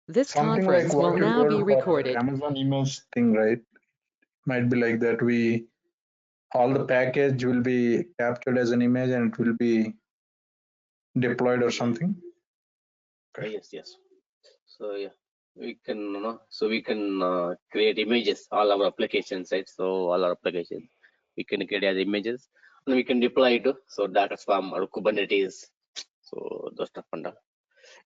This Something like conference what will you now be told for recorded. Amazon image thing, right? Might be like that. All the package will be captured as an image and it will be deployed or something. Yes. So yeah, we can create images, all our applications, right? So all our applications we can create as images and we can deploy it to Docker Swarm or Kubernetes. So those stuff and all.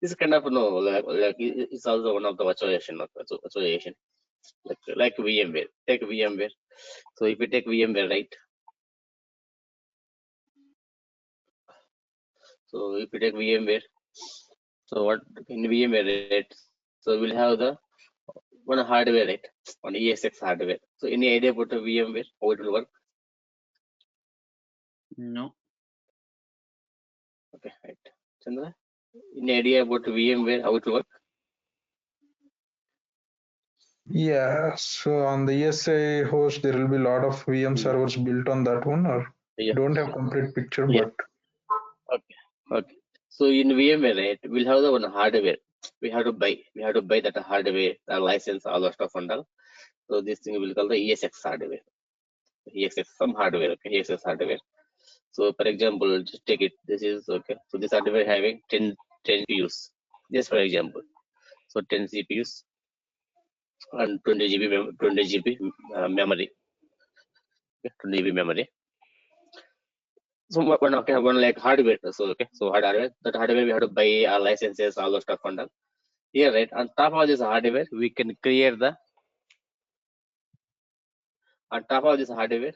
This kind of like it's also one of the virtualization, like VMware. Take VMware. So if you take VMware, right? So if you take VMware, so what in VMware, right? So we'll have the one hardware, right? On ESX hardware. So any idea about the VMware, how it will work? No. Okay, right. Chandra, any idea about VMware, how it will work? Yeah, so on the ESA host, there will be a lot of VM servers built on that one, or Yeah. don't have complete picture, Yeah. but Okay. So in VMware, right, we'll have the one hardware. We have to buy that hardware, license, all that stuff and all. So this thing will call the ESX hardware. ESX, some hardware, okay, ESX hardware. So for example, just take it. This is okay. So this hardware having 10 CPUs. Just for example. So 10 CPUs and 20 GB memory. Okay, 20 GB memory. So one like hardware. So okay, so hardware. That hardware we have to buy our licenses, all the stuff and all. Here, right, on top of this hardware, we can create the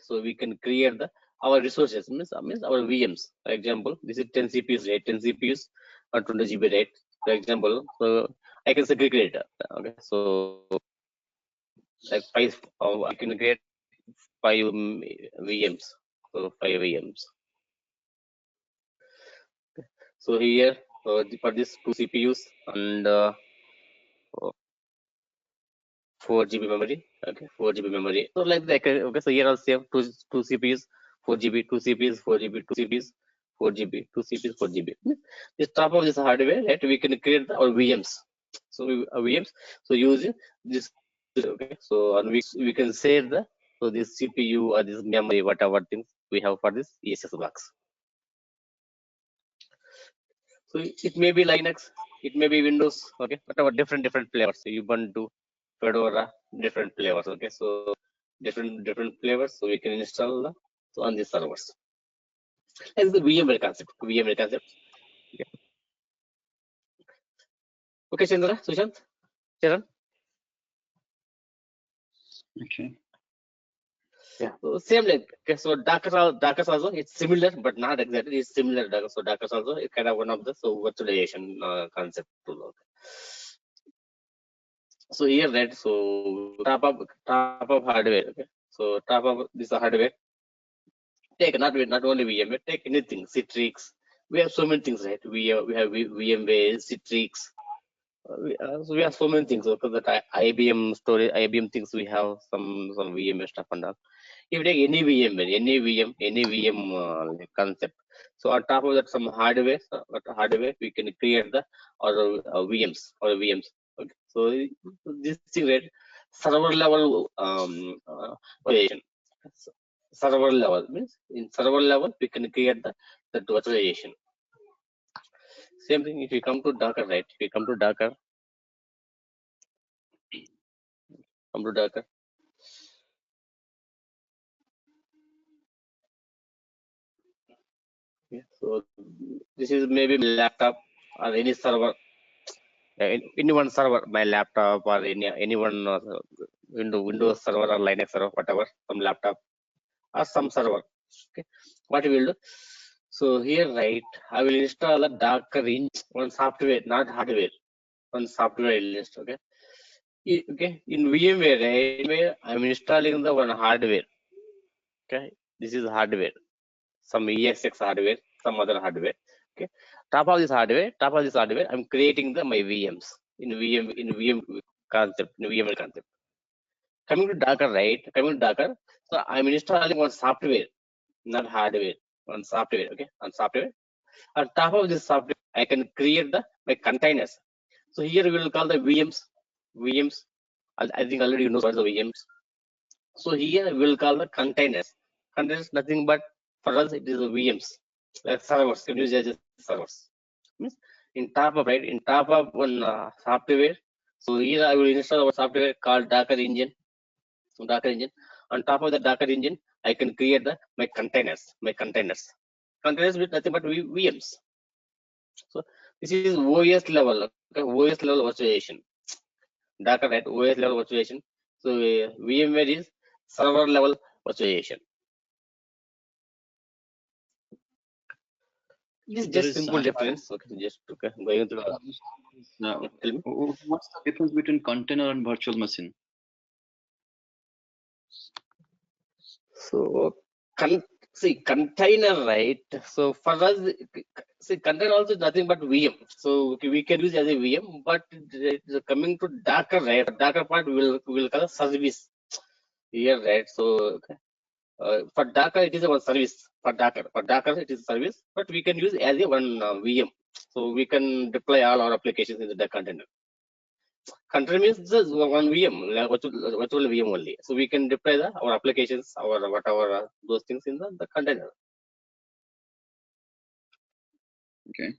so we can create the our resources, means our VMs. For example, this is 10 CPUs, right? 10 CPUs or 20 GB, right? For example, so I can segregate it. Okay, so like I can create 5 VMs. So 5 VMs. Okay. So here for this 2 CPUs and 4 GB memory. Okay, 4 GB memory. So like that. Okay, so here also have two CPUs, 4 GB, 2 CPUs, 4 GB, 2 CPUs, 4 GB, 2 CPUs, 4 GB. This top of this hardware, right? We can create our VMs. So VMs. So using this, okay. So and we can save the this CPU or this memory, whatever things we have for this ESS box. So it may be Linux, it may be Windows, okay, whatever different flavors. So Ubuntu, Fedora, different flavors, okay. So different flavors, so we can install on these servers. That's the VMware concept. Okay, okay, Chandra, Sushant, Charan. Okay. Yeah, so same like okay. So Docker also it's similar, but not exactly. It's similar. So Docker also it's kind of one of the virtualization concept tool. Okay. So here, right? So top of hardware. Okay. So top of this hardware. Take not only VMware. Take anything. Citrix. We have so many things, right? We have VMware, Citrix. So we have so many things. Okay, that IBM storage, IBM things. We have some VMware stuff and all. If you take any VM concept, so on top of that some hardware, we can create the or VMs. Okay, so this thing, right, server level virtualization. Server level means in server level we can create the virtualization. Same thing if you come to Docker, right? If you come to Docker, yeah, so this is maybe my laptop or any server, any one server, my laptop or any one Windows server or Linux server, whatever, some laptop or some server. Okay, what we will do? So here, right, I will install a Docker in one software, not hardware. One software I will install. Okay. Okay, in VMware, right, where I'm installing the one hardware. Okay, this is hardware, some ESX hardware, some other hardware. Okay, top of this hardware, I'm creating my VMs in VM concept, in VMware concept. Coming to Docker, right? So I'm installing one software, not hardware, one software. Okay, on software. On top of this software, I can create my containers. So here we will call the VMs. I think already you know what the VMs. So here we will call the containers. Containers nothing but for us it is the VMs, like servers. Can use as servers. Means in top of one software. So here I will install our software called Docker engine. On top of the Docker engine, I can create my containers. Containers with nothing but VMs. So this is OS level. Okay, OS level virtualization. Docker at OS level virtualization. So VMware is server level virtualization. This is just simple difference. Okay, just going through. What's the difference between container and virtual machine? So container, right? So for us, see, container also is nothing but VM. So we can use as a VM, but coming to Docker, right? Docker part we will call service here, right? So for Docker it is one service. For Docker it is service, but we can use as a one VM. So we can deploy all our applications in the container. Container means just one VM, like virtual VM only. So we can deploy our applications, our whatever those things in the container. Okay.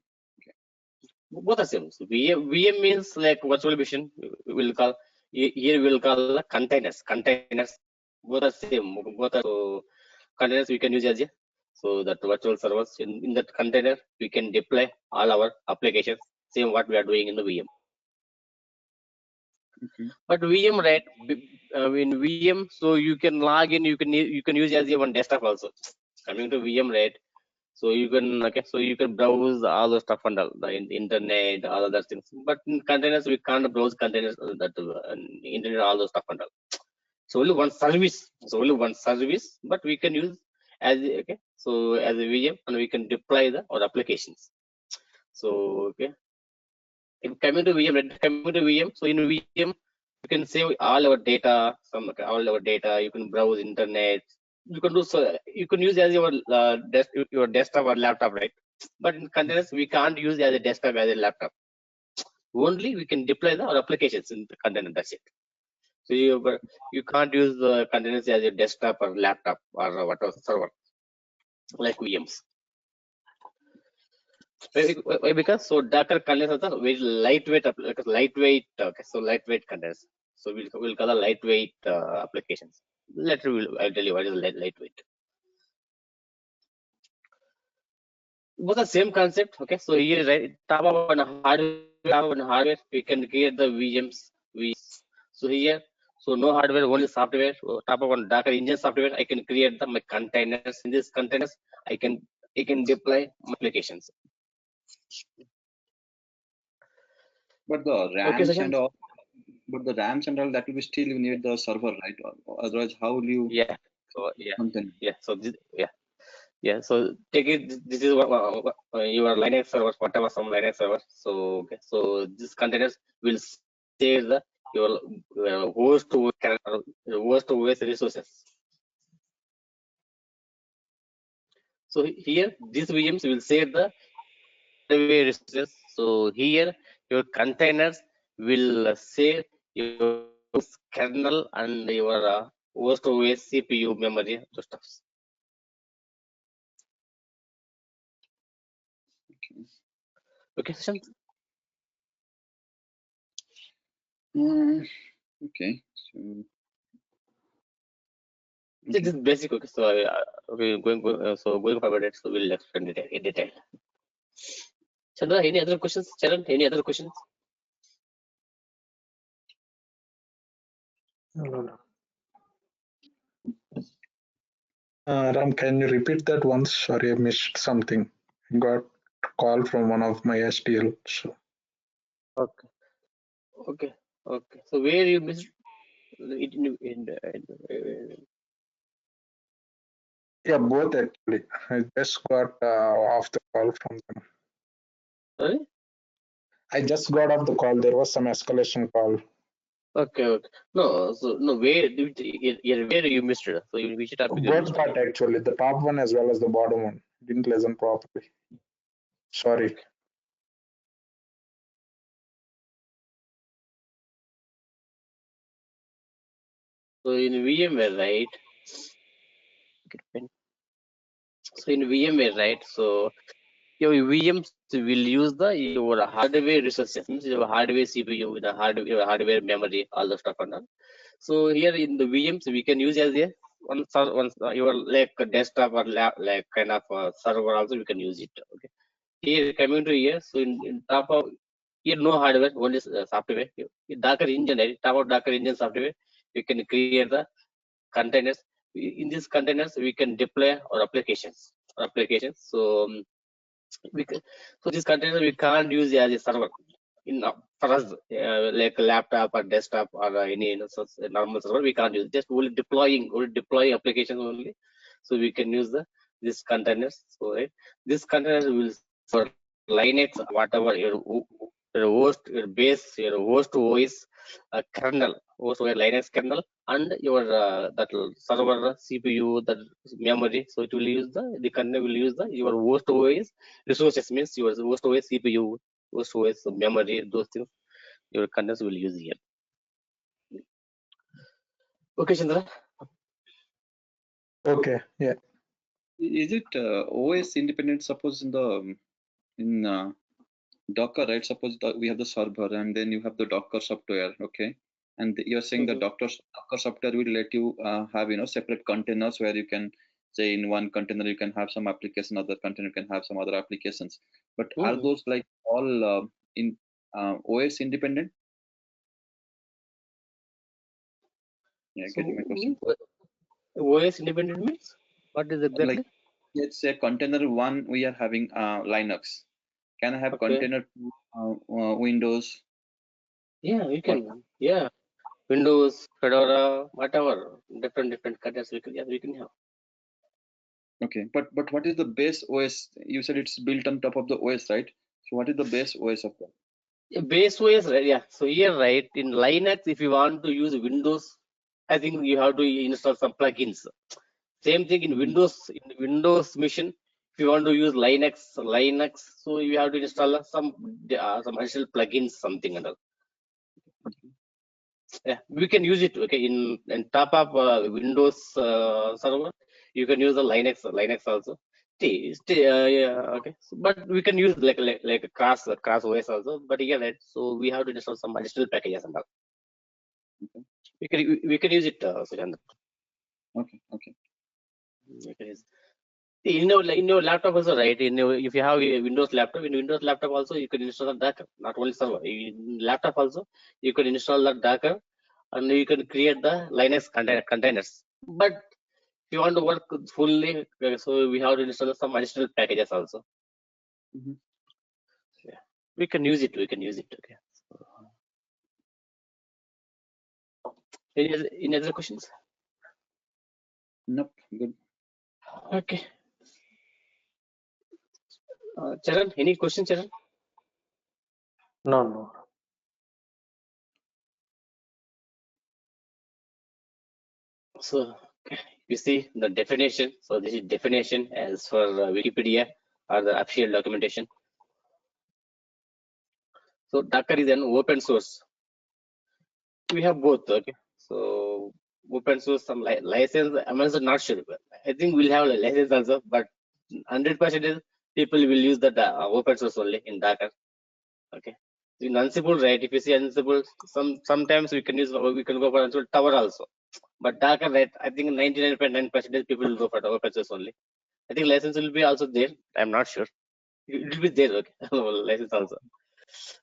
Both are same. So VM means like virtual machine. We'll call here we'll call the containers. Both are same. Both are so containers we can use as a so that virtual servers in that container we can deploy all our applications. Same what we are doing in the VM. Okay. But VM, right? In VM, so you can log in. You can use as a one desktop also. Coming to VM, right? So you can browse all the stuff on the internet, all other things. But in containers, we can't browse containers internet, all those stuff and all. So only one service. But we can use as as a VM, and we can deploy our applications. So if coming to VM, so in VM you can save all our data, you can browse internet, you can do so, you can use as your desktop or laptop, right? But in containers we can't use as a desktop, as a laptop. Only we can deploy our applications in the container, that's it. So you can't use the containers as a desktop or laptop or whatever server like VMs. Because so Docker containers are very lightweight, so lightweight containers. So we'll call the lightweight applications. Later I'll tell you what is lightweight. Both the same concept. Okay, so here right top of one hardware we can create the VMs. So here, so no hardware, only software. So top of one Docker engine software, I can create my containers. In these containers, I can deploy my applications. But the RAMs and all, that will be still you need the server, right? Otherwise, how will you? Yeah. So So So take it. This is your Linux servers, whatever some Linux servers. So so these containers will save your host OS resources. So here these VMs will save the resources. So here your containers will save your kernel and your host OS CPU memory, those stuff. Okay, Sushant? Okay. So this is basic. Okay, so going forward, so we'll explain it in detail. Chandra, any other questions? Charan, any other questions? Ram, can you repeat that once? Sorry, I missed something. I got a call from one of my STL. So. Okay. So where you missed? Yeah, both actually. I just got off the call from them. Sorry? I just got off the call. There was some escalation call. Okay. No, so no, where you missed it? So you should have Both got actually, the top one as well as the bottom one. Didn't listen properly. Sorry. So in VMware, right? So in VMware, right? So your VMs will use your hardware resources, means your hardware CPU, the your hardware memory, all the stuff and all. So here in the VMs, we can use as a one your like desktop or like kind of server also we can use it. Okay. Here coming to here, so in top of here no hardware, only software. In Docker engine, right? Top of Docker engine software, you can create the containers. In these containers, we can deploy our applications. So we can, so this container we can't use as a server in for us like a laptop or desktop or any normal server we can't use, just only deploy applications only, so we can use this containers. So right, this container will for Linux whatever your host, your base, your host OS kernel, host OS Linux kernel, and your that server CPU, that memory. So it will use the container will use your host OS resources, means your host OS CPU, host OS memory, those things your containers will use here. Okay, Chandra. Okay, yeah. Is it OS independent? Suppose in Docker, right? Suppose we have the server and then you have the Docker software, okay? And you're saying the Docker software will let you have separate containers where you can say in one container you can have some application, other container you can have some other applications. But are those like all in OS independent? Yeah, So, getting my question. OS independent means what is exactly? Like let's say container one we are having Linux. Can I have container Windows? Yeah, you can. Yeah, Windows, Fedora, whatever, different containers we can have. Okay, but what is the base OS? You said it's built on top of the OS, right? So what is the base OS of that? Base OS, right? Yeah. So here, right, in Linux, if you want to use Windows, I think you have to install some plugins. Same thing in Windows machine. If you want to use Linux, so you have to install some additional plugins, something and all. Yeah, we can use it. Okay, in top of Windows server, you can use the Linux also. Yeah, okay. So, but we can use like a cross OS also. But again, right, so we have to install some additional packages and all. We can use it, Sujandra. Okay. We can use. In your laptop also, right? If you have a Windows laptop, in Windows laptop also you can install the Docker. Not only server, in laptop also you can install the Docker, and you can create the Linux containers. But if you want to work fully, so we have to install some additional packages also. Yeah, we can use it. Okay. Any other questions? Nope. Good. Okay. Charan, any questions, Charan? No. So you see the definition. So this is definition as for Wikipedia or the official documentation. So Docker is an open source. We have both. Okay. So open source, some license. I'm also not sure. But I think we'll have a license also, but 100% people will use the open source only in Docker. Okay. In Ansible, right? If you see Ansible, sometimes we can go for Ansible Tower also. But Docker, right? I think 99.9% people will go for the open source only. I think license will be also there. I'm not sure. It will be there. Okay. License also.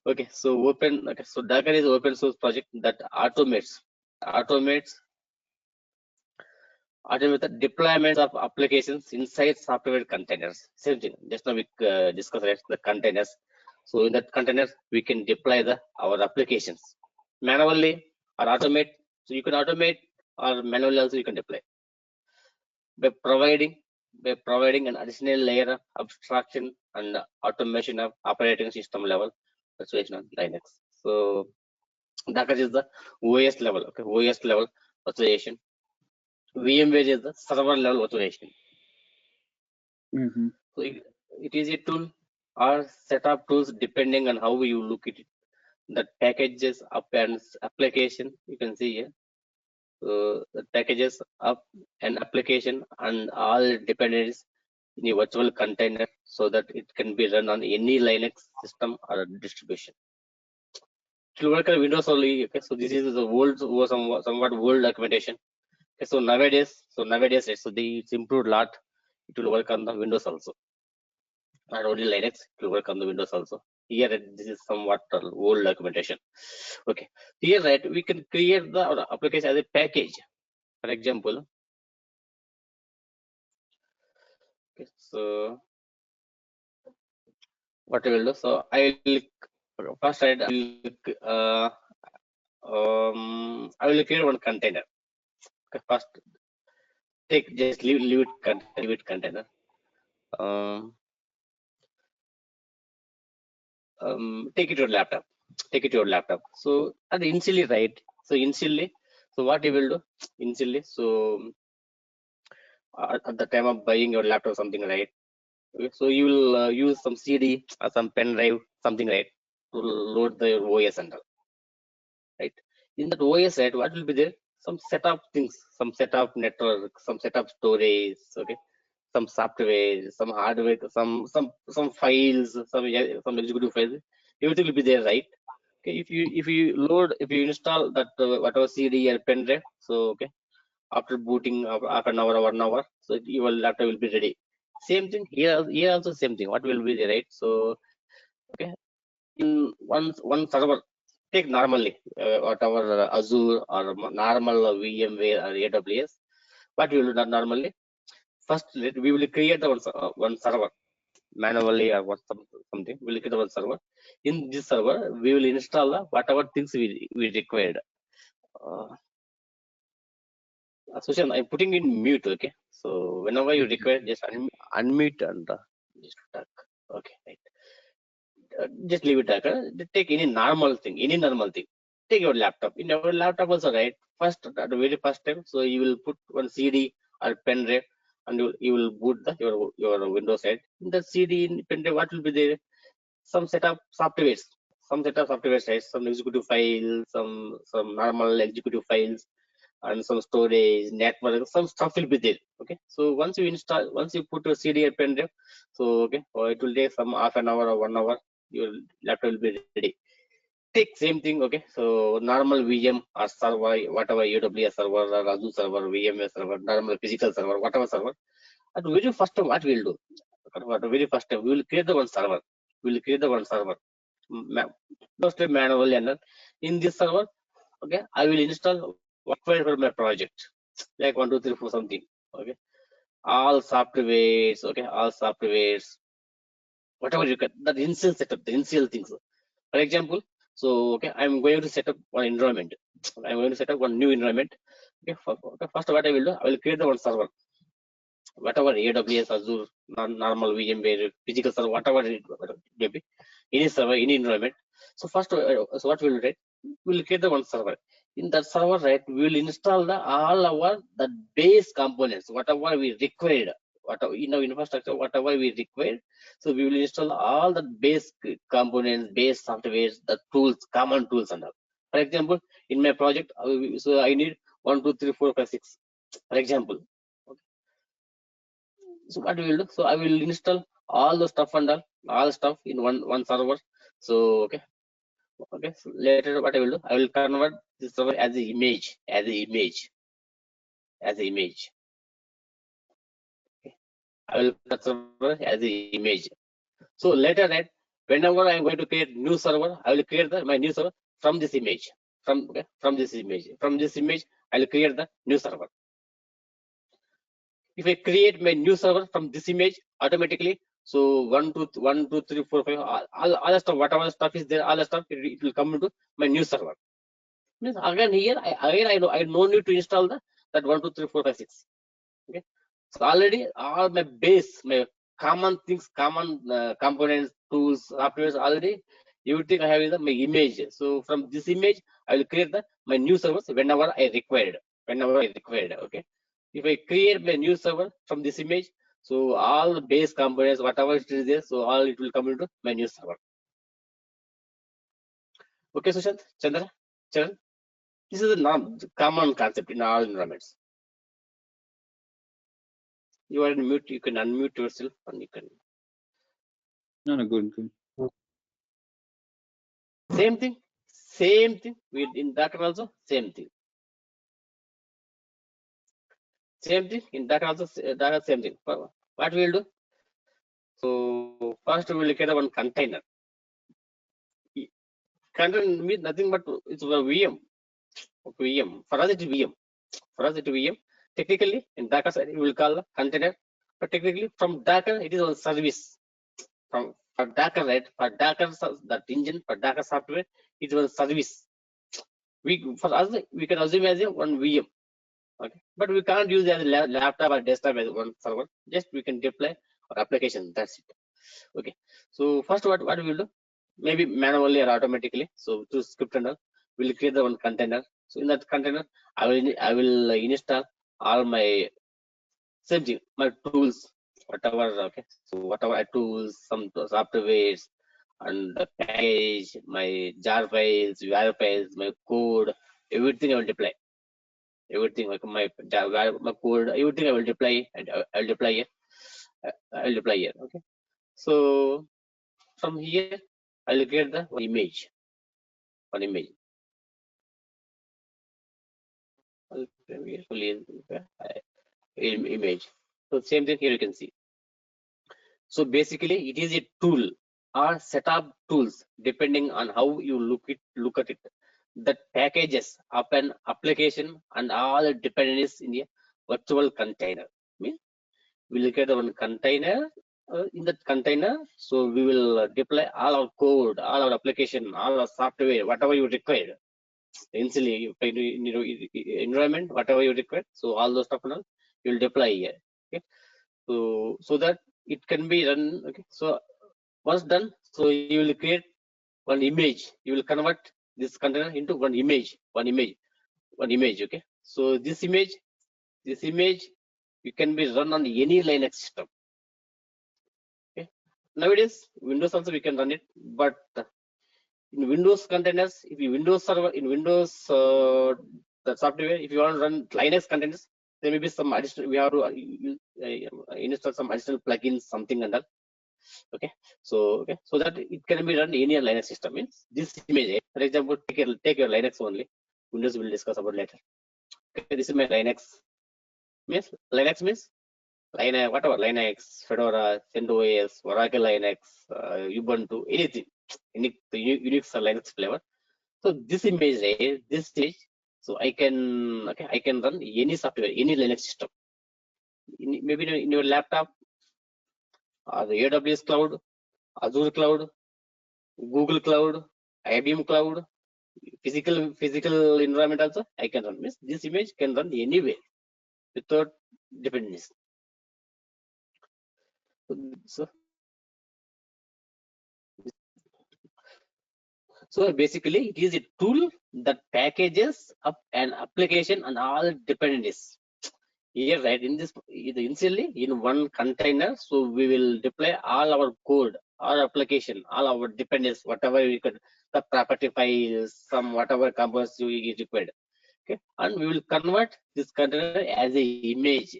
Okay. So Okay. So Docker is open source project that automates the deployments of applications inside software containers. Same thing. Just now we discussed, right, the containers. So in that containers, we can deploy our applications manually or automate. So you can automate or manually also you can deploy by providing an additional layer of abstraction and automation of operating system level virtualization on Linux. So Docker is the OS level. Okay, OS level virtualization. VMware is the server level virtualization. So it is a tool or set of tools depending on how you look at it. The packages, application, you can see here. the packages of an application and all dependencies in a virtual container so that it can be run on any Linux system or distribution. It will work on Windows only. Okay, so this is the old, somewhat old documentation. Okay, so nowadays, it's improved a lot. It will work on the Windows also, not only Linux. It will work on the Windows also. Here, this is somewhat old documentation. Okay, here, right, we can create the application as a package. For example, okay, so what I will do? So I will first I will create one container. Okay, first just leave it container. Take it to your laptop. Take it to your laptop. So and initially, right? So initially, so what you will do initially? So at the time of buying your laptop, something, right? Okay, so you will use some CD or some pen drive, something, right, to load the OS and all, right? In that OS, right, what will be there? Some set of things, some set of network, some set of storage, okay, some software, some hardware, some files, some executive files. Everything will be there, right? Okay, if you install that whatever CD or pen drive, so okay, after booting half an hour or 1 hour, so your laptop will be ready. Same thing here. Here also same thing. What will be there, right? So okay, in one server, take normally whatever Azure or normal VMware or AWS. What we will do normally? First, we will create the one server manually or something. We'll create one server. In this server, we will install whatever things we required. Sushan, I'm putting in mute. Okay, so whenever you require, just unmute and just talk. Okay, right. Just leave it like take any normal thing. Take your laptop. In your laptop also, right? First, at the very first time, so you will put one CD or pen drive, and you will boot your Windows side. In the CD in pen drive, what will be there? Some set of softwares. Right? Some executive files, some normal executive files, and some storage, network, some stuff will be there. Okay, so once you put your CD or pen drive, so okay, it will take some half an hour or 1 hour. Your laptop will be ready. Take same thing. Okay, so normal VM or server, whatever AWS server or Azure server, VMware server, normal physical server, whatever server. At very first time, what we'll do? At the very first time, we will create the one server. First time manually, and in this server, okay, I will install software for my project, like 1, 2, 3, 4 something. Okay, all softwares. Okay, all softwares. Whatever you can, the initial setup, the initial things. For example, so okay, I'm going to set up one environment. I'm going to set up one new environment. Okay, first what I will do, I will create the one server. Whatever AWS, Azure, normal VMware, physical server, whatever it may be, any server, any environment. So first, so what we'll do, right? We'll create the one server. In that server, right, we will install all our the base components, whatever we required, whatever infrastructure, whatever we required. So we will install all the base components, base softwares, the tools, common tools, and all. For example, in my project, so I need 1, 2, 3, 4, 5, 6. For example. So what we will do? So I will install all the stuff and all stuff in one server. So okay. So later what I will do? I will convert this server as an image, Okay. I will convert server as an image. So later, right, whenever I am going to create new server, I will create my new server from this image. From this image, I will create the new server. If I create my new server from this image, automatically, so 1, 2, 3, 4, 5, all the stuff, whatever stuff is there, all the stuff, it will come into my new server. Means again here, I no need to install that 1, 2, 3, 4, 5, 6. Okay, so already all my base, my common things, common components, tools, softwares, already everything I have is my image. So from this image, I will create my new servers whenever I required. Okay. If I create my new server from this image, so all the base components, whatever it is there, so all it will come into my new server. Okay, Sushant, Chandra, Charan. This is a common concept in all environments. You are in mute, you can unmute yourself and you can. No, good. Same thing with in Docker also, same thing in Docker also, Docker same thing. What we will do? So first we will look at one container. Container means nothing but it's a VM. For us it's VM. Technically in Docker side we will call container, but technically from Docker it is a service. For Docker, right? For Docker, that engine for Docker software, it was service. For us we can assume as a one VM. Okay, but we can't use as a laptop or desktop as one server. Just we can deploy our application. That's it. Okay. So first, what we will do? Maybe manually or automatically. So through script and all, we'll create the one container. So in that container, I will install all my same thing, my tools, whatever. Okay. So whatever tools, some softwares, and the package, my jar files, URL files, my code, everything I will deploy. Everything like my code, everything I will deploy and I'll deploy here. Okay. So from here I'll get the image. Image. So same thing here you can see. So basically it is a tool or set of tools depending on how you look at it. That packages up an application and all the dependencies in a virtual container. Means we look at one container. In that container, so we will deploy all our code, all our application, all our software, whatever you require. Initially, environment, whatever you require. So all those stuff and all you will deploy here. Okay. So that it can be run. Okay. So once done, so you will create one image. You will convert this container into one image. Okay. So this image you can be run on any Linux system. Okay. Nowadays, Windows also we can run it, but in Windows containers, if you Windows server in Windows the software, if you want to run Linux containers, there may be some additional. We have to install some additional plugins, something and that. Okay, so that it can be run in any Linux system. Means this image, for example, take your Linux only. Windows will discuss about later. Okay, this is my Linux. Linux means whatever Linux, Fedora, CentOS, Oracle Linux, Ubuntu, anything, Unix or Linux flavor. So this image, so I can run any software, any Linux system, maybe in your laptop, or the AWS cloud, Azure cloud, Google cloud, IBM cloud, physical environment also I can run. Means this image can run anywhere without dependencies. So basically, it is a tool that packages up an application and all dependencies. Here, right, in this, initially in one container, so we will deploy all our code, our application, all our dependencies, whatever we could, the property files, some whatever components we required. Okay, and we will convert this container as a image,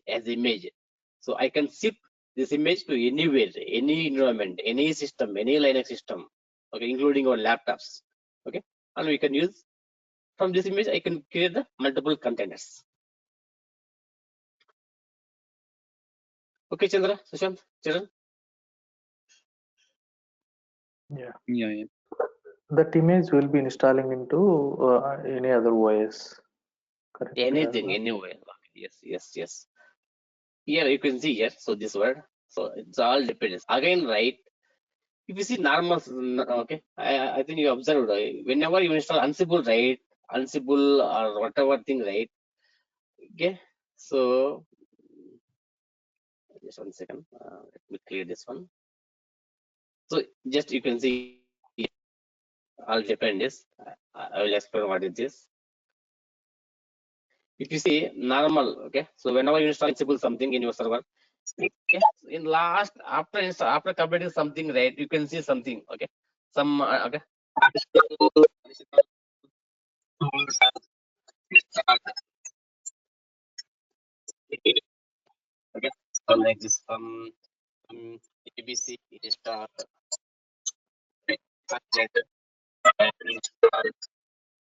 So I can ship this image to anywhere, any environment, any system, any Linux system, okay, including our laptops. Okay, and we can use from this image. I can create the multiple containers. Okay, Chandra, Sushant, Charan. Yeah. That image will be installing into any other OS. Correct. Anything, anywhere. Yes. Here you can see here. So this word. So it's all depends. Again, right? If you see normal, okay. I think you observed whenever you install Ansible, right? Ansible or whatever thing, right? Okay. So just 1 second. Let me clear this one. So just you can see all depends. I will explain what it is. If you see normal, okay, so whenever you install Ansible something in your server, okay, in last after completing something, right, you can see something, okay, some okay, Okay, so like this ABC install install.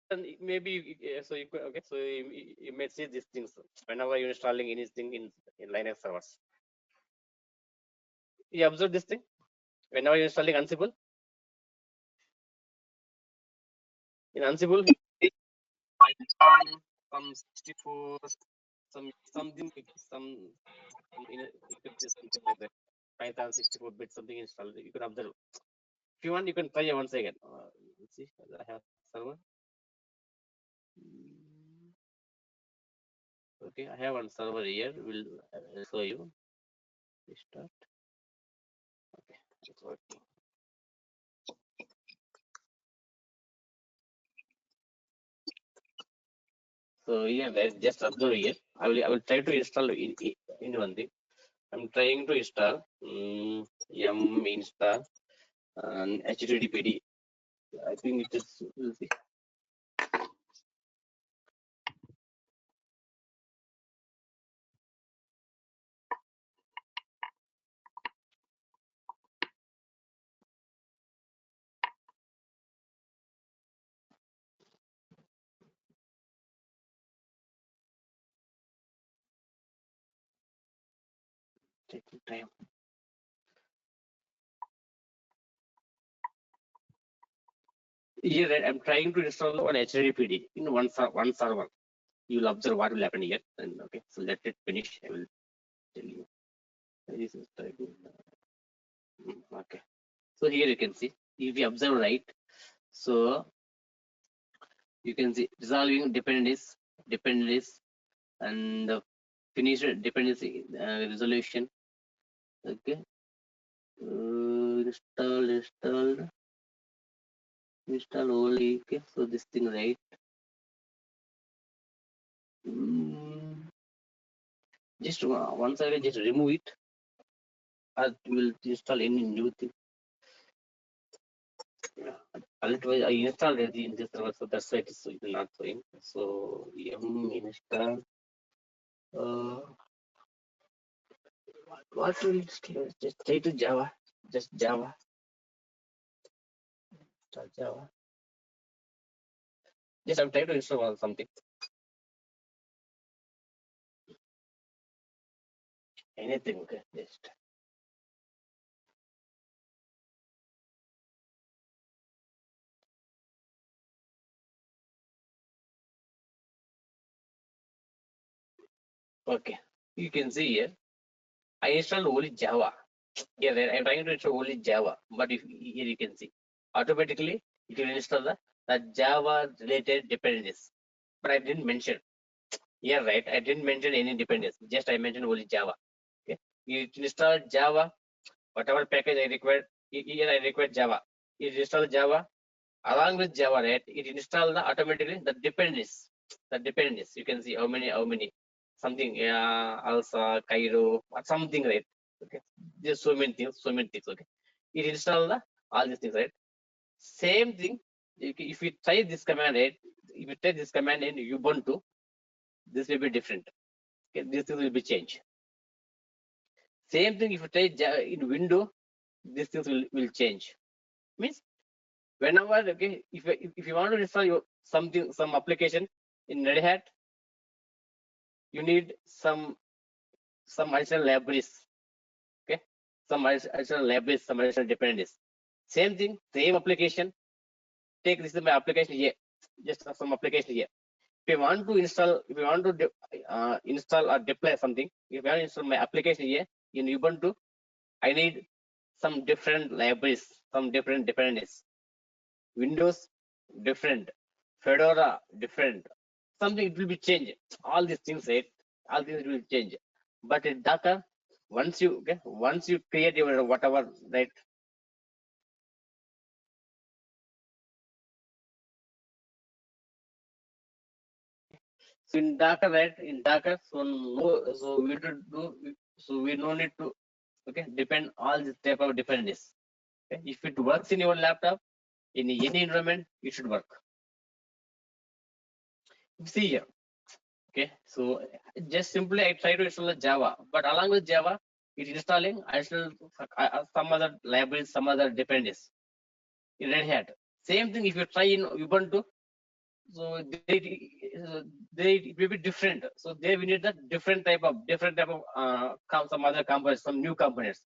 And maybe so you could, okay, so you may see these things whenever you're installing anything in Linux servers. You observe this thing whenever you're installing Ansible. In Ansible, some 64, something, like that. Python 64-bit something installed. You can observe. If you want, you can try once again. Let's see. I have server. Okay, I have one server here. Will show you. Start. Okay, it's working. So here, let's just observe here. I will try to install in one thing. I'm trying to install yum install and httpd. I think it is. We'll see. Taking time. Here, I'm trying to install on httpd in one server. You will observe what will happen here. And okay, so let it finish. I will tell you. This is typing. Okay. So here you can see, if you observe right, so you can see resolving dependencies, and finish dependency resolution. Okay. Install only. Okay. So this thing right. Just once I just remove it, I will install any new thing. Otherwise, I installed it in this server, so that's why it is not showing. So yum install. What will install? Just try to Java. Just Java. Start Java. Just I'm trying to install something. Anything, okay. Just okay. You can see here. I installed only Java. Here I'm trying to install only Java, but if here you can see, automatically it will install the Java related dependencies. But I didn't mention. Yeah, right. I didn't mention any dependencies. Just I mentioned only Java. Okay. You install Java, whatever package I required. Here I require Java. It install Java. Along with Java, right? It install the automatically the dependencies. The dependencies. You can see how many. Something, Alsa, Cairo, or something, right? Okay. Just so many things. Okay. It install all these things, right? Same thing. If you try this command, right? If you try this command in Ubuntu, this will be different. Okay, this thing will be changed. Same thing if you try in window, these things will change. Means whenever, okay, if you want to install some application in Red Hat, you need some additional libraries. Okay, some additional libraries, some additional dependencies. Same thing, same application. Take this is my application here. Just some application here. If you want to install, install or deploy something, if you want to install my application here in Ubuntu, I need some different libraries, some different dependencies. Windows different, Fedora different. Something it will be changed. All these things, right? All these will change. But in Docker, once you create your whatever, right? So in Docker, right? In Docker, so we no need to, okay, depend all this type of dependencies. Okay? If it works in your laptop, in any environment, it should work. See here. Okay, so just simply I try to install the Java, but along with Java, it's installing additional some other libraries, some other dependencies in Red Hat. Same thing if you try in Ubuntu, so they it will be different. So there we need that different type of some other components, some new components.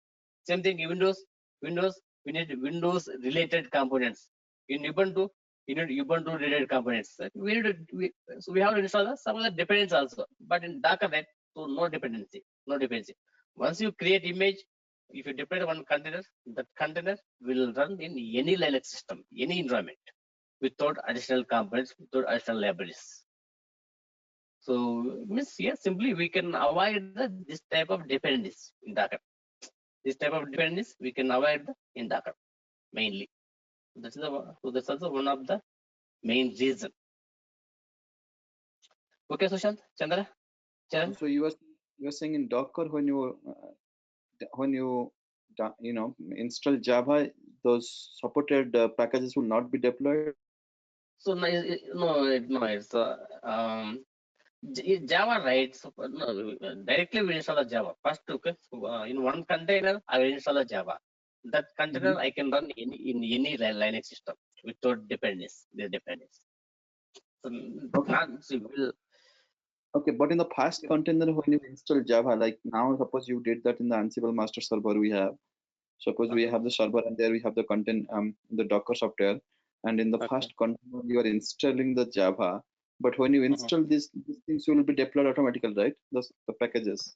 Same thing in Windows we need Windows related components. In Ubuntu you need Ubuntu related components. So we have to install some other dependencies also. But in Docker, right? So no dependency. Once you create image, if you deploy one container, that container will run in any Linux system, any environment, without additional components, without additional libraries. So means here simply we can avoid this type of dependencies in Docker. This type of dependencies we can avoid in Docker mainly. That's also one of the main reason. Okay, Sushant, Chandra, Charan. So you are saying in Docker when you install Java, those supported packages will not be deployed. So no, it's Java, right? So no, directly we install the Java first. Okay, so, in one container I will install the Java. That container I can run in any Linux system without dependence. The dependence. So Okay. Okay, but in the past container when you install Java, like now suppose you did that in the Ansible master server we have. Suppose we have the server and there we have the content, the Docker software, and in the first container you are installing the Java. But when you install these things will be deployed automatically, right? The packages.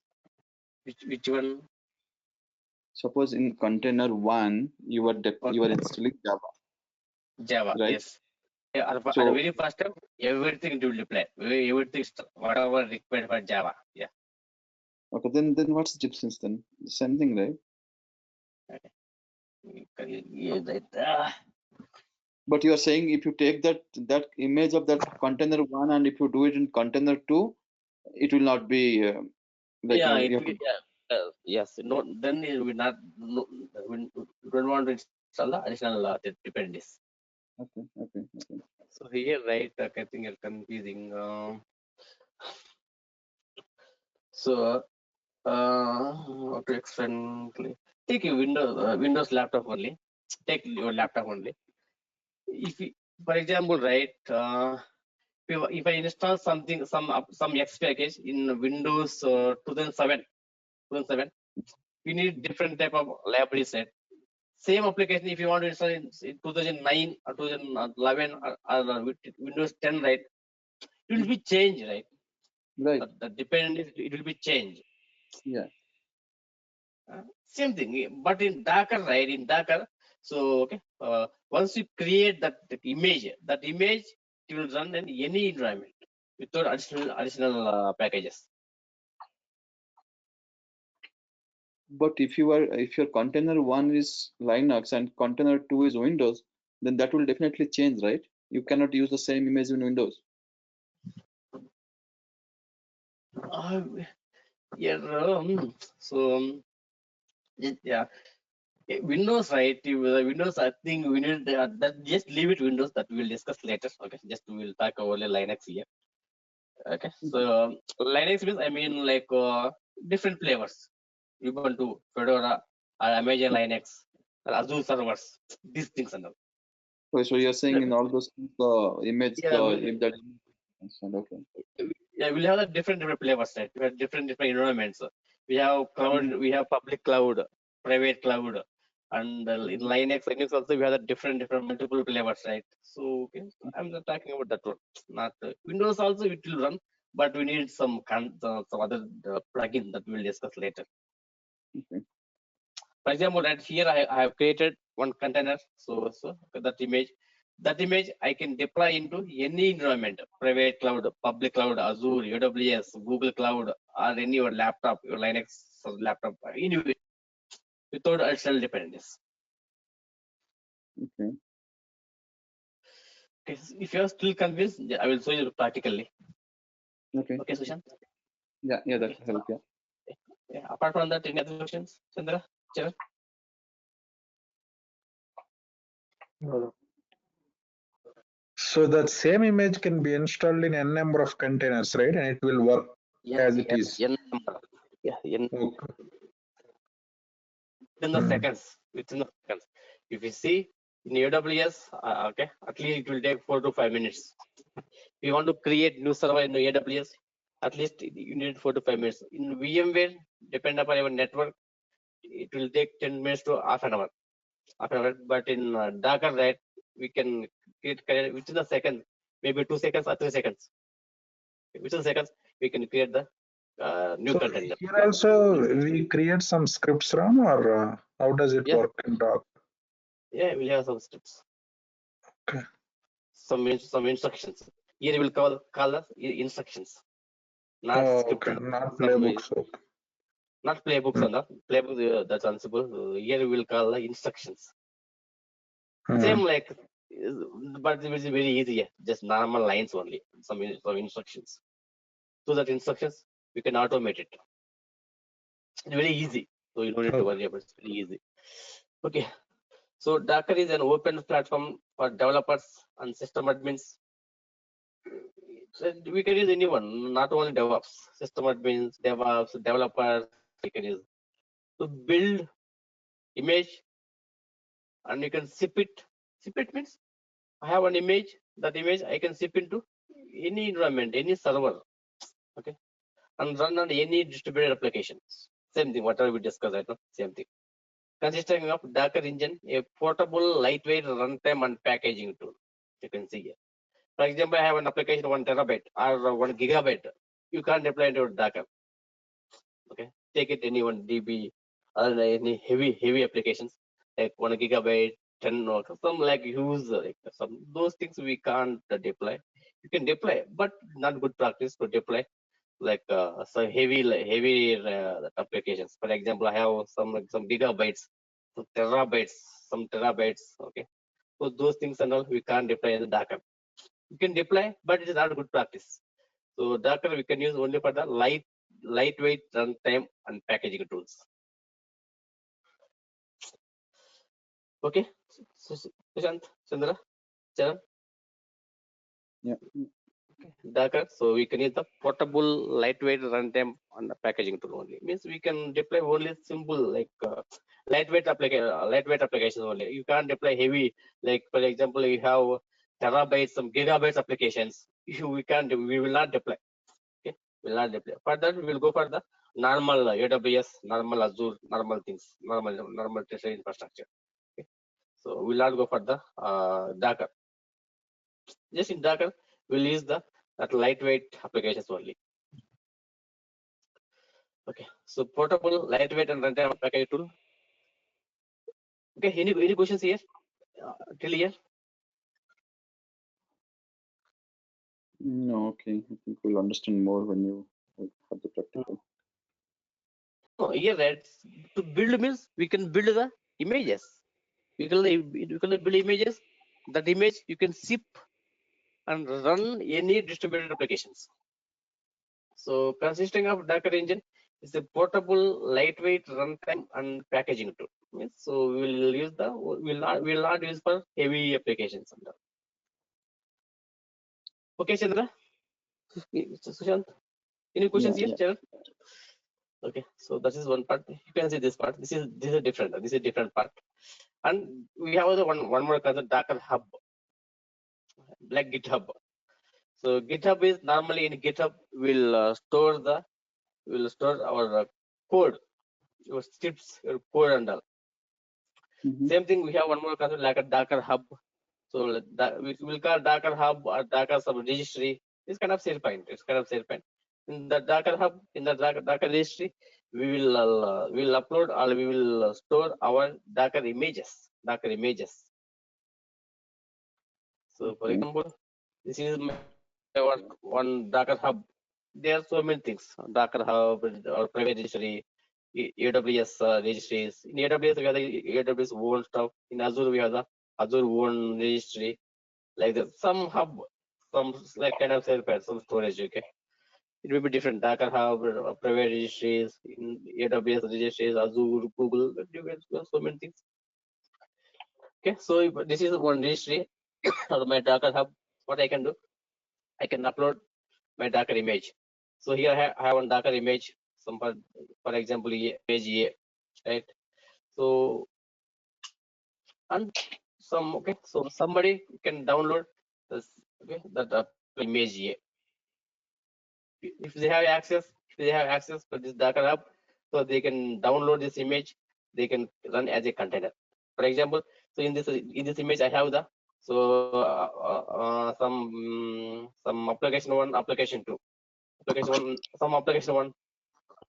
Which one? Suppose in container 1 you are installing Java. Java, right? yes. Yeah, at the So very first time, everything to deploy. Everything whatever required for Java. Yeah. okay, then what's the difference then? The same thing, right? But you are saying if you take that image of that container 1 and if you do it in container 2, it will not be like yeah, you have to, yes. No, then it will not. No, we don't want to install the additional dependencies. okay. So here, right? I think you're confusing. So, how to explain? Take a Windows laptop only. Take your laptop only. If you, for example, right? If I install some X package in Windows 2007, we need different type of library set. Same application if you want to install in 2009 or 2011 or Windows 10, right? It will be changed, right? right. The dependent it will be changed. Yeah. Same thing, but in Docker, right? In Docker, so okay, once you create that image it will run in any environment without additional packages. But if your container 1 is Linux and container 2 is Windows, then that will definitely change, right? You cannot use the same image in Windows. Yeah, so yeah, Windows, right? Windows, I think we need that. Just leave it Windows. That we'll discuss later. Okay, just we'll talk over Linux here. Okay, so Linux means I mean like different flavors. Ubuntu, Fedora, Amazon Linux, Azure servers, these things and all. So you're saying in all those things, the image, Yeah, if that okay. yeah, we'll have the different flavors, right? We have different environments. We have cloud, we have public cloud, private cloud, and in Linux also we have the different multiple flavors, right? So okay, I'm not talking about that one. Not Windows also it will run, but we need some other plugin that we'll discuss later. Okay. For example, right here I have created one container, so that image I can deploy into any environment, private cloud, public cloud, Azure, AWS, Google Cloud, or any your laptop, your Linux laptop, anyway, without additional dependencies. Okay. Okay, if you are still confused, I will show you practically. Okay. Okay, Sushant. Yeah, that will help. Yeah. Yeah. Apart from that, any other questions, Chandra? Charan? No. So that same image can be installed in n number of containers, right? And it will work as it is. N number. Yeah, N. Okay. Within the seconds. Within the seconds. If you see in AWS, okay, at least it will take 4 to 5 minutes. If you want to create new server in AWS, at least you need 4 to 5 minutes. In VMware, depend upon your network, it will take 10 minutes to half an hour. But in Docker, right, we can create within a second, maybe 2 seconds or 3 seconds. Within seconds, we can create the new So container. here also we create some scripts, Ram, or how does it work in Docker? Yeah, we have some scripts. Okay. Some instructions. Here we will call the instructions, not script. Okay, not playbooks. Okay. Not playbooks on the playbook. That's Ansible. Here we will call the instructions. Same like, but it is very easy. Just normal lines only. Some instructions. So that instructions we can automate it. It's very easy. So you don't need to worry about it. It's very easy. Okay. So Docker is an open platform for developers and system admins. So we can use anyone, not only DevOps, system admins, DevOps, developers. We can use to build image, and you can zip it. Zip it means I have an image. That image I can zip into any environment, any server, okay, and run on any distributed applications. Same thing, whatever we discussed right now, same thing. Consisting of Docker engine, a portable, lightweight runtime and packaging tool. You can see here. For example, I have an application 1 terabyte or 1 gigabyte. You can't deploy into Docker. Okay, take it any 1 DB or any heavy applications like 1 gigabyte, 10 or some like use like some those things we can't deploy. You can deploy, but not good practice to deploy like some heavy applications. For example, I have some gigabytes, some terabytes. Okay, so those things and all we can't deploy in the Docker. You can deploy, but it is not good practice. So Docker we can use only for the lightweight runtime and packaging tools. Okay, Sushant, Chandra, Charan. Yeah. Docker, so we can use the portable lightweight runtime and the packaging tool only. Means we can deploy only simple like lightweight applications only. You can't deploy heavy, like for example, you have terabytes, some gigabytes applications. We will not deploy. Okay, will not deploy. For that, we will go for the normal AWS, normal Azure, normal things, normal tertiary infrastructure. Okay, so we will not go for the Docker. Just in Docker, we'll use that lightweight applications only. Okay, so portable, lightweight, and runtime package tool. Okay, any questions here till here? No, okay. I think we'll understand more when you have the practical. No, here right. To build means we can build the images. We can build images. That image you can zip and run any distributed applications. So consisting of Docker engine is a portable, lightweight runtime and packaging tool. So we will use we'll not use for heavy applications. Okay, Chandra. Sushant, any questions here, Charan? Okay, so that is one part. You can see this part. This is different. This is a different part. And we have the one more concept, Docker Hub, like GitHub. So GitHub is normally in GitHub we'll store our code, your scripts, your code and all. Same thing. We have one more concept like a Docker Hub. So we will call Docker Hub or Docker sub registry. It's kind of SharePoint. In the Docker Hub, in the Docker registry, we will upload or we will store our Docker images. So for example, this is one Docker Hub. There are so many things. Docker Hub or private registry, AWS registries. In AWS we have the AWS own stuff. In Azure we have the Azure own registry. Like that, some hub, some like kind of some storage. Okay, it will be different. Docker Hub, private registries, in AWS registries, Azure, Google, so many things. Okay, so this is one registry or my Docker Hub. what I can do, I can upload my Docker image. So here I have one Docker image, some for example, image A, right? So and some so somebody can download this that image A. If they have access to this Docker Hub, so they can download this image, they can run as a container. For example, so in this image I have the some application 1, application 2, application 1, some application 1,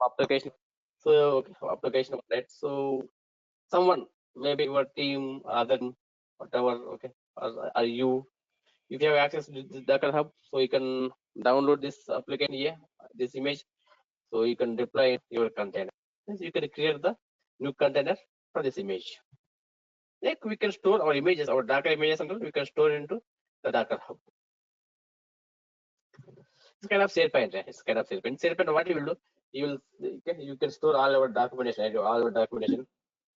application. So application 1, right? So someone, maybe your team, other whatever, okay, or you, if you have access to the Docker Hub, so you can download this application here, this image, so you can deploy your container. You can create the new container for this image. Like we can store our images, our Docker images, and we can store into the Docker Hub. It's kind of SharePoint, right? It's kind of SharePoint. SharePoint, what you will do, you can store all our documentation, right? All our documentation.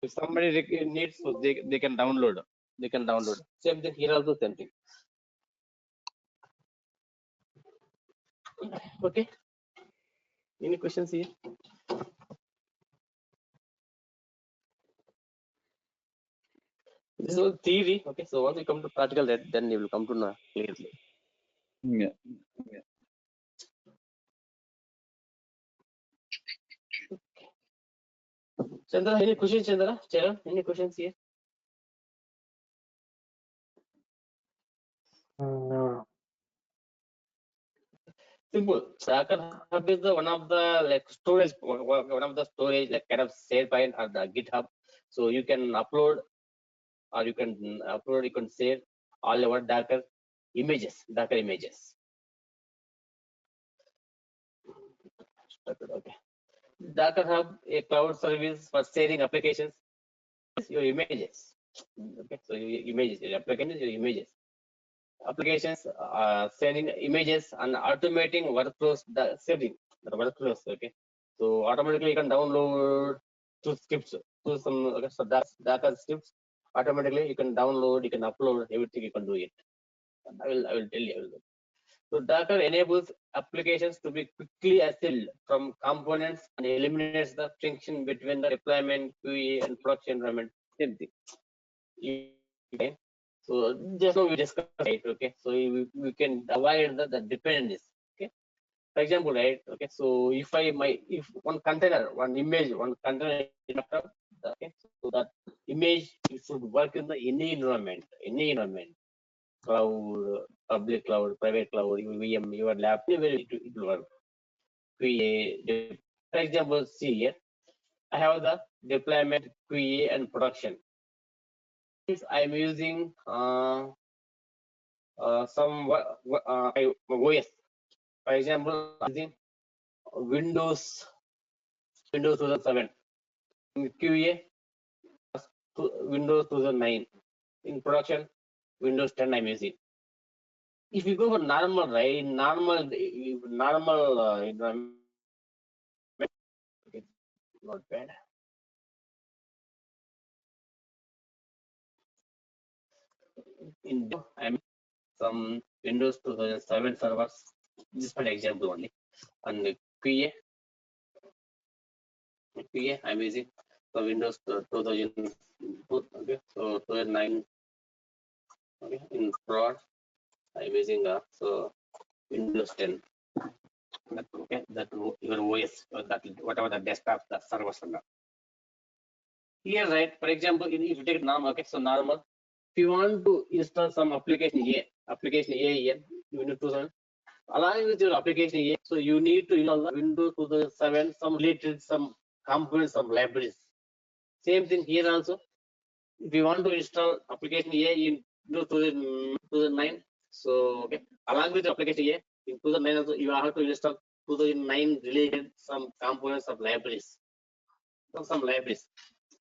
If somebody needs, so they can download. They can download. Same thing here also, same thing. Okay. Any questions here? This is all theory. Okay, so once you come to practical, then you will come to know clearly. Yeah. Chandra, any questions, Chandra? Charan, any questions here? No. Simple. Docker Hub is the one of the like storage, one of the storage like kind of SharePoint or the GitHub. So you can upload, or you can save all your Docker images. Okay. Docker Hub, a cloud service for sharing applications, your images. Okay, so your applications, your images. Applications sending images and automating workflows, the workflows. Okay, so automatically you can download two scripts, so that's Docker scripts. Automatically you can download, you can upload everything, you can do it. I will tell you. So Docker enables applications to be quickly assembled from components and eliminates the friction between the deployment, QA, and production environment. Same thing. Okay. So just now we discussed, right? Okay. So we can avoid the dependencies. Okay. For example, right? Okay. So if one container, one image, one container, okay. So that image should work in any environment, cloud, public cloud, private cloud, VM, your lab, anywhere it will work. QA, for example, see here, I have the deployment, QA, and production. I'm using some OS. For example, I'm using Windows 2007. In QA, Windows 2009. In production, Windows 10 I'm using. If you go for normal, right? Normal environment, not bad. In I'm some Windows 2007 servers. This is for example only. And QA I'm using the Windows 2000. Okay, so 2009. Okay, in prod I'm using so Windows 10. Okay, that your OS, that whatever the desktop, the servers are. Here, right? For example, if you take normal, okay, so normal. If you want to install some application here, Windows 2000, along with your application here, so you need to install Windows 2007, some related, some components, some libraries. Same thing here also. If you want to install application here in 2009, so okay, along with the application here in 2009 also, you have to install 2009 related some components of libraries, some libraries.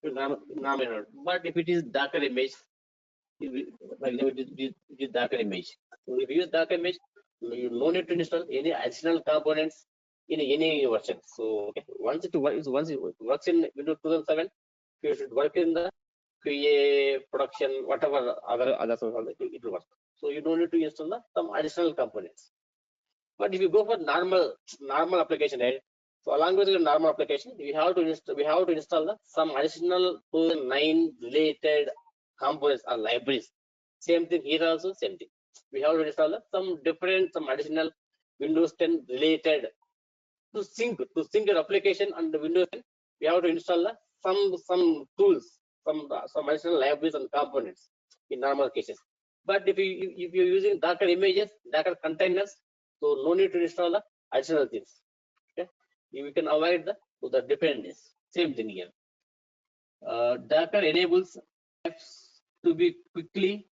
But if it is Docker image, it is Docker image. So if you use Docker image, you no need to install any additional components in any version. So okay, once it works in Windows 2007, you should work in the QA, production, whatever other it will work. So you don't need to install some additional components. But if you go for normal application, right? So along with your normal application, we have to install some additional 9 related components or libraries. Same thing here also, same thing. We have to install some additional Windows 10 related to sync your application and the Windows 10. We have to install some tools, some additional libraries and components in normal cases. But if you're using Docker images, Docker containers, so no need to install the additional things. Okay, we can avoid the dependencies. Same thing here. Docker enables apps to be quickly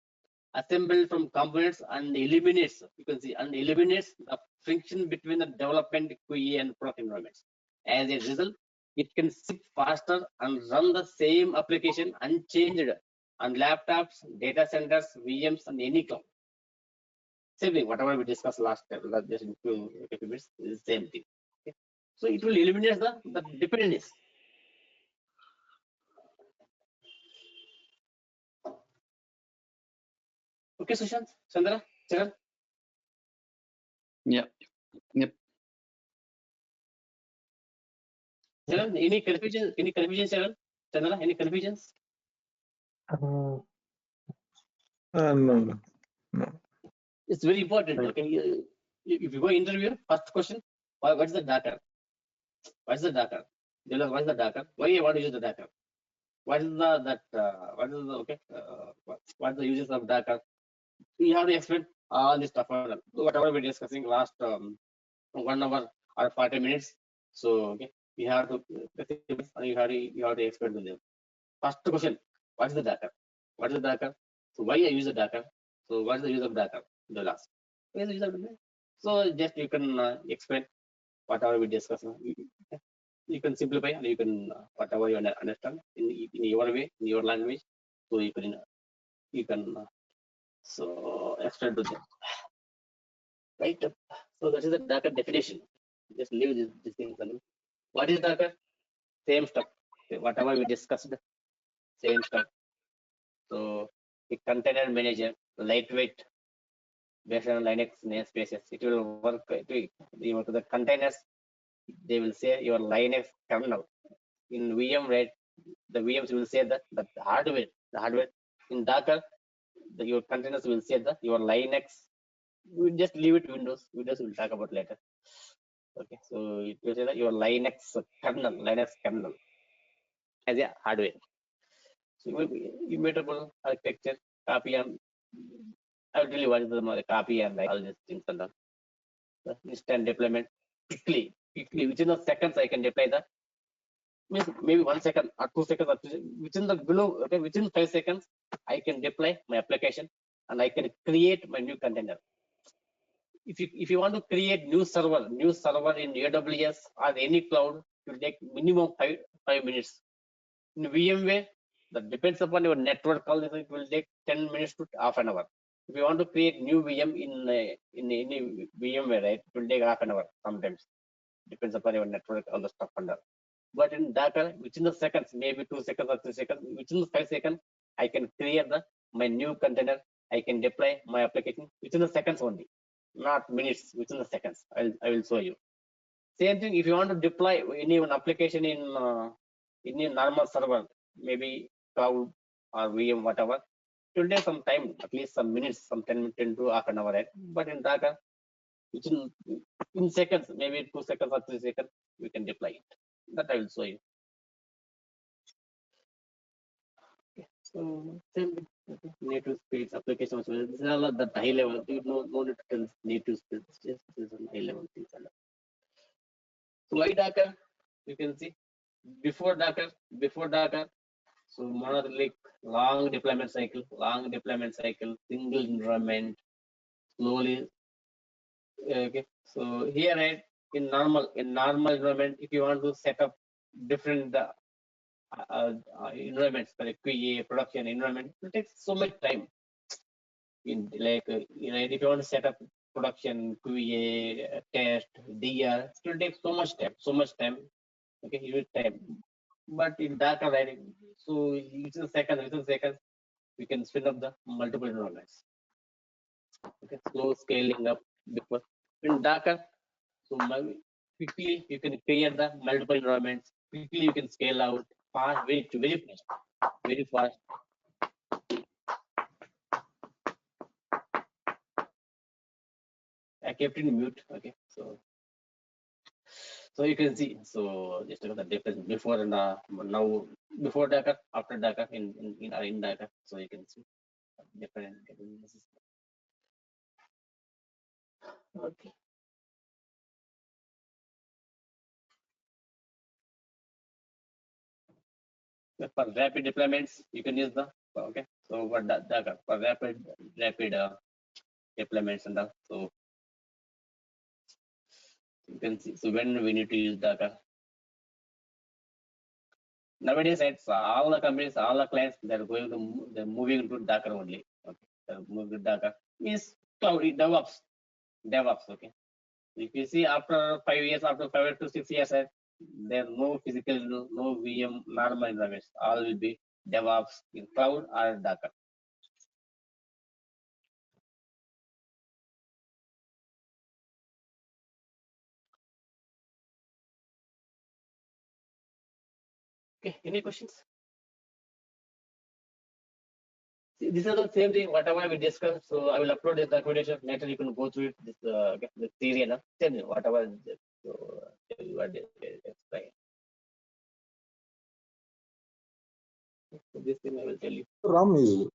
assembled from components and eliminates, you can see, the friction between the development QA and product environments. As a result, it can ship faster and run the same application unchanged on laptops, data centers, VMs, and any cloud. Same thing, whatever we discussed last time, just in few minutes, is the same thing. Okay. So it will eliminate the dependencies. Okay, Sushant, Chandra, Charan? Yeah. Yep. Charan, any confusion, Charan? Chandra, any confusions? No, no. It's very important. Okay, if you go interview, first question, what's the Docker? What's the Docker? What's the Docker? Why you want to use the Docker? What is what's the uses of Docker? You have to explain all this stuff. Whatever we're discussing last 1 hour or 40 minutes. So okay, you have to explain to them. First question, what is the Docker? What is the Docker? So why I use the Docker? So what is the use of Docker? The last. What is the use of Docker? So just you can explain whatever we discuss. You can simplify and you can whatever you understand in your way, in your language. So you can so explain to them. Right. So that is the Docker definition. Just leave this thing. What is Docker? Same stuff. Whatever we discussed, same stuff. So the container manager, lightweight, based on Linux namespaces. It will work. The containers, they will say your Linux kernel. In VM, right? The VMs will say that the hardware. In Docker, your containers will say that your Linux. We just leave it Windows. Windows we'll talk about later. Okay, so it will say that your Linux kernel as a hardware. So it will be immutable architecture, copy and I'll tell you what is the copy and like all these things and all. The instant deployment quickly within the seconds I can deploy that. Means maybe 1 second or 2 seconds or within the below, okay, within 5 seconds I can deploy my application and I can create my new container. If you want to create new server in AWS or any cloud, it will take minimum 5 minutes. In VMware, that depends upon your network call. It will take 10 minutes to half an hour. If you want to create new VM in any VMware, right, it will take half an hour sometimes. Depends upon your network, all the stuff under. But in Docker, within the seconds, maybe 2 seconds or 3 seconds, within the 5 seconds, I can create my new container. I can deploy my application within the seconds only, not minutes. Within the seconds, I will show you. Same thing. If you want to deploy any one application in a normal server, maybe cloud or VM, whatever, it will take some time, at least some minutes, some 10 to half an hour, right? But in Docker, in seconds, maybe 2 seconds or 3 seconds, we can deploy it. That I will show you. Okay. So same thing. Okay. Native speeds, application. So this is all at the high level. You know, no need to tell native speeds. Just this is high level things. So why Docker? You can see before Docker. So monolithic, long deployment cycle, single environment, slowly. Okay. So here, right, in normal environment, if you want to set up different environments for a QA production environment, it takes so much time. In like if you want to set up production, QA, test, DR, it will take so much time. Okay, you need time. But in Docker, right, so within seconds, we can spin up the multiple environments. Okay, slow scaling up before in Docker. So quickly you can create the multiple environments. Quickly you can scale out fast, very fast, very fast. I kept it mute. Okay, so you can see. So just the difference before and now, before Docker, after Docker, in Docker. So you can see different. Okay. For rapid deployments, you can use the okay. So what Docker for rapid deployments and all. So you can see. So when we need to use Docker. Nowadays, it's all the companies, all the clients, they're moving to Docker only. Okay, they're moving to Docker means cloud DevOps. Okay, if you see after 5 years, after 5 to 6 years, there's no physical, no VM, normal environments. All will be DevOps in cloud or Docker. Okay, any questions? See, this is the same thing, whatever we discussed. So I will upload the documentation. Later you can go through it. This the theory and whatever. So you are explain. So this thing I will tell you. Ram, is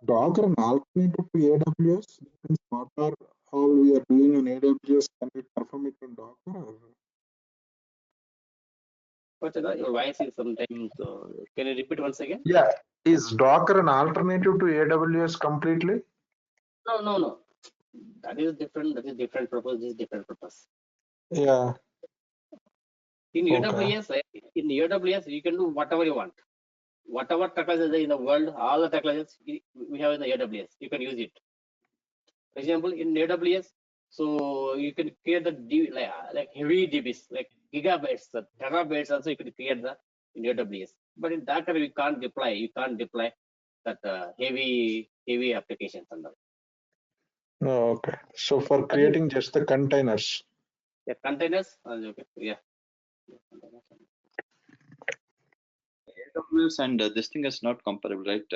Docker an alternative to AWS? Means what are all we are doing on AWS? Can we perform it on Docker? Or? But your voice is sometimes. Can you repeat once again? Yeah, is Docker an alternative to AWS completely? No. That is different. That is different purpose. This is different purpose. Yeah. In Okay. AWS, you can do whatever you want. Whatever technology in the world, all the technologies we have in the AWS, you can use it. For example, in AWS, so you can create the like heavy DBs, like gigabytes, the terabytes also you can create the in AWS. But in Docker, you can't deploy. You can't deploy that heavy applications and all. Oh, okay. So for creating just the containers. Yeah, containers. Okay. Yeah. AWS and this thing is not comparable, right?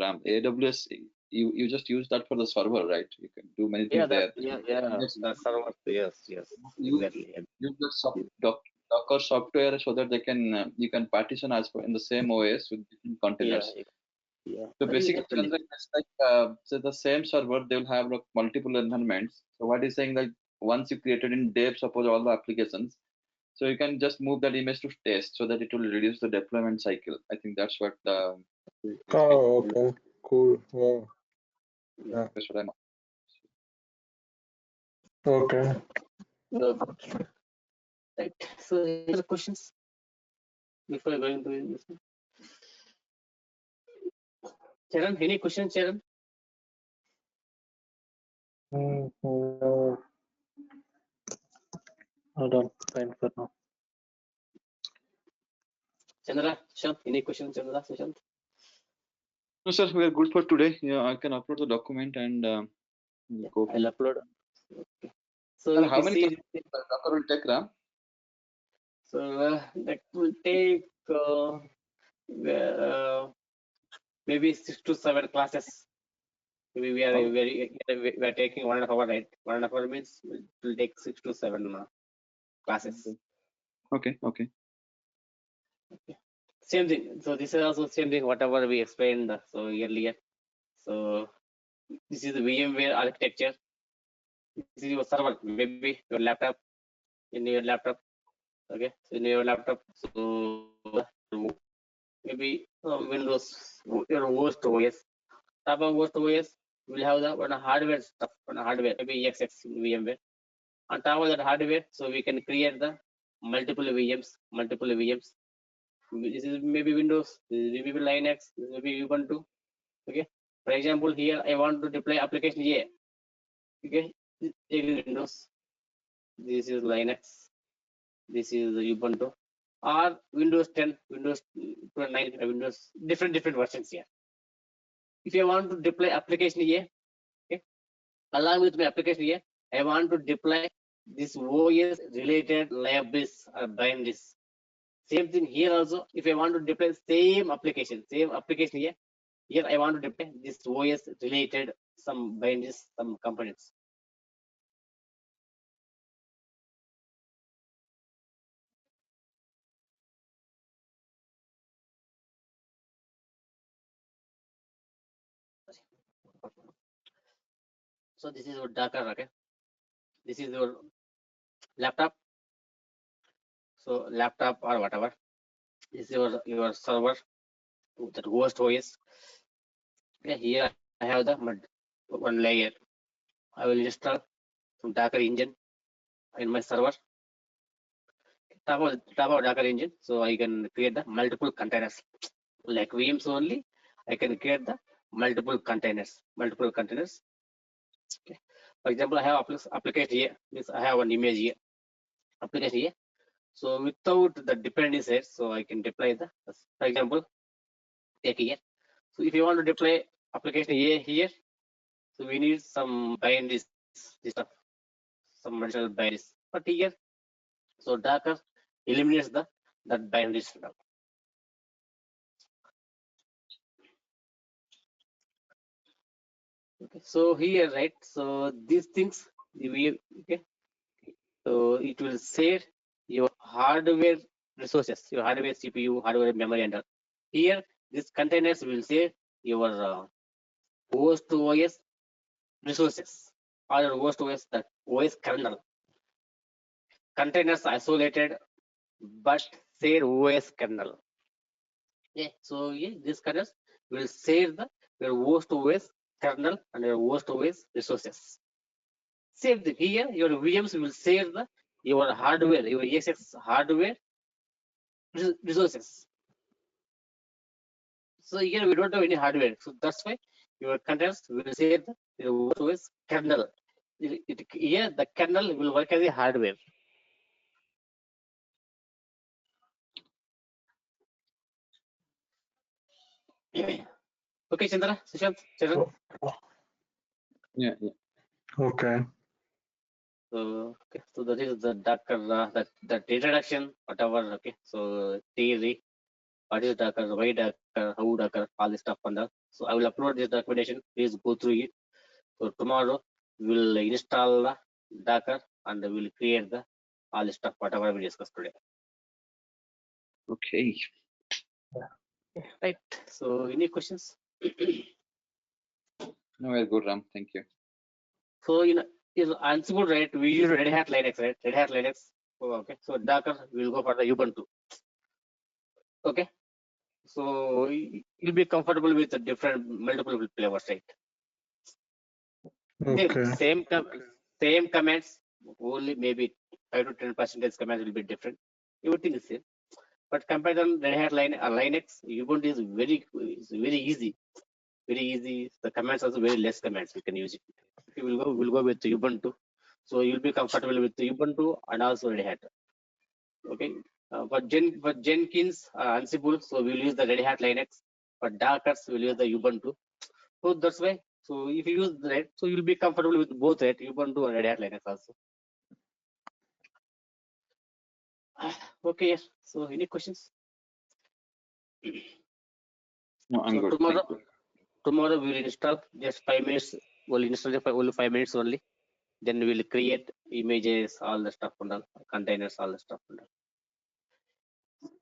Ram, AWS, you just use that for the server, right? You can do many things there. Yeah. The server. Yes. Exactly. Use the Docker software so that they can you can partition as in the same OS with different containers. Yeah. So basically, it's like so the same server they will have like multiple environments. So what is saying that once you created in dev, suppose all the applications, so you can just move that image to test so that it will reduce the deployment cycle. I think that's what the. Oh, okay. Cool. Wow. Yeah. That's what I'm. Okay. Right. So, any other questions before going to this? Charan, any questions, Charan? No, I don't find for now. Chandra, Shant, any questions, Chandra, Shant? No, sir, we are good for today. Yeah, I can upload the document and go. I'll upload. Okay. So How many see, Docker will take, Ram? so that will take maybe 6 to 7 classes. Maybe we are taking 1.5 hours, right? 1.5 hours means it will take 6 to 7 classes. Okay. Same thing. So this is also same thing. Whatever we explained so earlier. So this is the VMware architecture. This is your server, maybe your laptop, in your laptop. Okay, so in your laptop, so maybe Windows, your host OS. Top of host OS will have the one hardware stuff, one hardware, maybe EXX VMware. On top of that hardware, so we can create the multiple VMs. This is maybe Windows, this is maybe Linux, this is maybe Ubuntu. Okay, for example, here I want to deploy application A. Okay, take Windows. This is Linux. This is Ubuntu or Windows 10, Windows 9, Windows different versions here. If you want to deploy application A, okay, Along with my application here, I want to deploy this OS related libraries or binaries. Same thing here also. If I want to deploy same application here, I want to deploy this OS related some binaries, some components. So this is your Docker, okay? This is your laptop. So laptop or whatever. This is your server, that host OS. Okay, here I have the one layer. I will install some Docker engine in my server. Top of Docker engine, so I can create the multiple containers. Like VMs only, I can create the multiple containers. Okay. For example, I have application here. This I have an image here. Application here. So without the dependencies, so I can deploy the. For example, take here. So if you want to deploy application here, so we need some binaries, this stuff, some additional binaries. But here, so Docker eliminates that binaries. Okay, so here, right? So these things, okay. So it will save your hardware resources, your hardware CPU, hardware memory, and all. Here, these containers will save your host OS resources or your host OS, that OS kernel. Containers isolated, but share OS kernel. Yeah, so yeah, these kernels will save your host OS kernel and your host OS resources. Save the here, your VMs will save your hardware, your ESX hardware resources. So here we don't have any hardware, so that's why your containers will save your OS kernel. Here the kernel will work as a hardware. Okay, Chandra, Sushant, Charan. Yeah. Okay. So okay, so that is the Docker, that introduction, whatever. Okay, so theory, what is Docker, why Docker, how Docker, all this stuff on that. So I will upload this documentation. Please go through it. So tomorrow we will install the Docker and we will create all the stuff whatever we discussed today. Okay. Right. So any questions? No, we're good, Ram. Thank you. So in Ansible, right? We use Red Hat Linux, right? Red Hat Linux. Oh, okay. So Docker will go for the Ubuntu. Okay. So you'll be comfortable with the different multiple flavors, right? Okay. Same commands, only maybe 5 to 10% commands will be different. Everything is same. But compared to Red Hat Linux, Ubuntu is very easy. Very easy. The commands also very less commands. We can use it. We'll go with Ubuntu. So you'll be comfortable with Ubuntu and also Red Hat. Okay. For Jenkins, Ansible, so we'll use the Red Hat Linux. For Docker, we'll use the Ubuntu. So that's why. So if you use that, so you'll be comfortable with both, right? Ubuntu and Red Hat Linux also. Okay. Yes. So any questions? No, I'm So good. tomorrow we will install just 5 minutes. We'll install only 5 minutes only. Then we will create images, all the stuff and all, containers, all the stuff and all.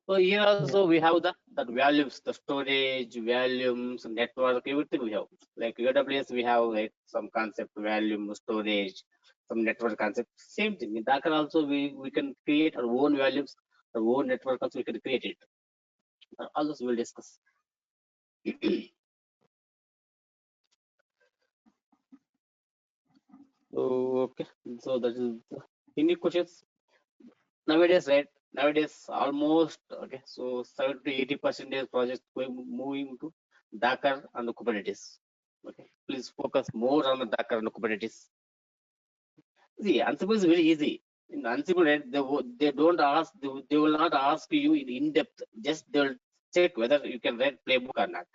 So here also we have the values, the storage, volumes, network, everything we have. Like AWS, we have like some concept, volume, storage, some network concept. Same thing. In Docker also we can create our own values, our own network also we can create it. All those we'll discuss. So okay, so that is any questions nowadays, right? Nowadays almost okay, so 70 to 80% projects moving to Docker and the Kubernetes. Okay, please focus more on the Docker and the Kubernetes. See, Ansible is very easy. In Ansible, right, they don't ask, they will not ask you in depth. Just they'll check whether you can write playbook or not.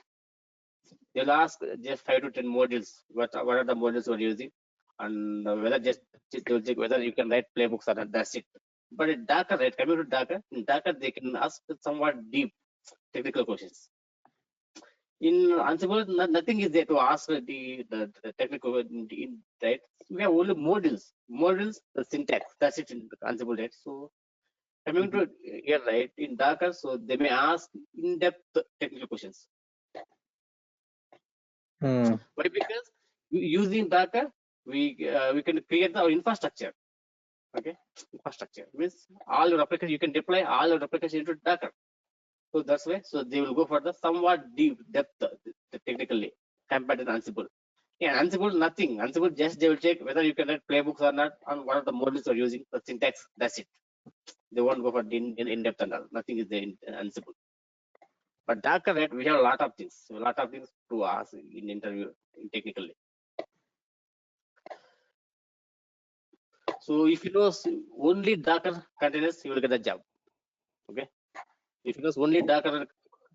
They'll ask just 5 to 10 modules. What are the modules we're using? and whether just to check whether you can write playbooks or not. That's it. But in Docker, right? Coming to Docker, in Docker they can ask somewhat deep technical questions. In Ansible, nothing is there to ask the technical right? We have only modules, the syntax. That's it in Ansible, right? So coming to here, right, in Docker, so they may ask in-depth technical questions. Why? Because using Docker, we can create our infrastructure. Okay, infrastructure means all your applications, you can deploy all your applications into Docker. So that's why. So they will go for the somewhat deep depth, the technically compared to Ansible. Yeah, Ansible nothing. Ansible just they will check whether you can write playbooks or not on one of the modules you're using, the syntax. That's it. They won't go for in depth and all. Nothing is there in Ansible. But Docker, right, we have a lot of things to ask in interview technically. So if you know only Docker containers, you will get the job. Okay. If you know only Docker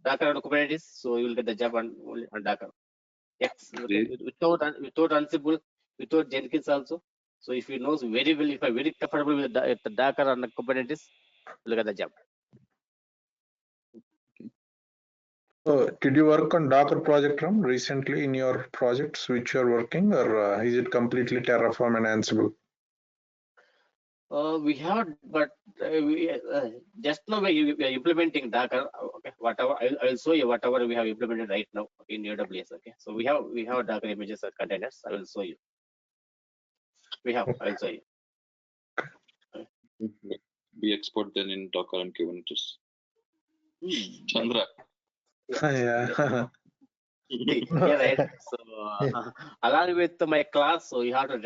and Kubernetes, so you will get the job on Docker. Yes. Okay. Without Ansible, without Jenkins also. So if you know very well, if I'm very comfortable with the Docker and the Kubernetes, you will get the job. So did you work on Docker project, Ram, recently in your projects which you're working, or is it completely Terraform and Ansible? We have, but just now we are implementing Docker. Okay, whatever I will show you whatever we have implemented right now in AWS. Okay, so we have Docker images or containers. I will show you. I will show you. We export them in Docker and Kubernetes. Chandra. Yeah. Yeah, right. So along with my class, so you have to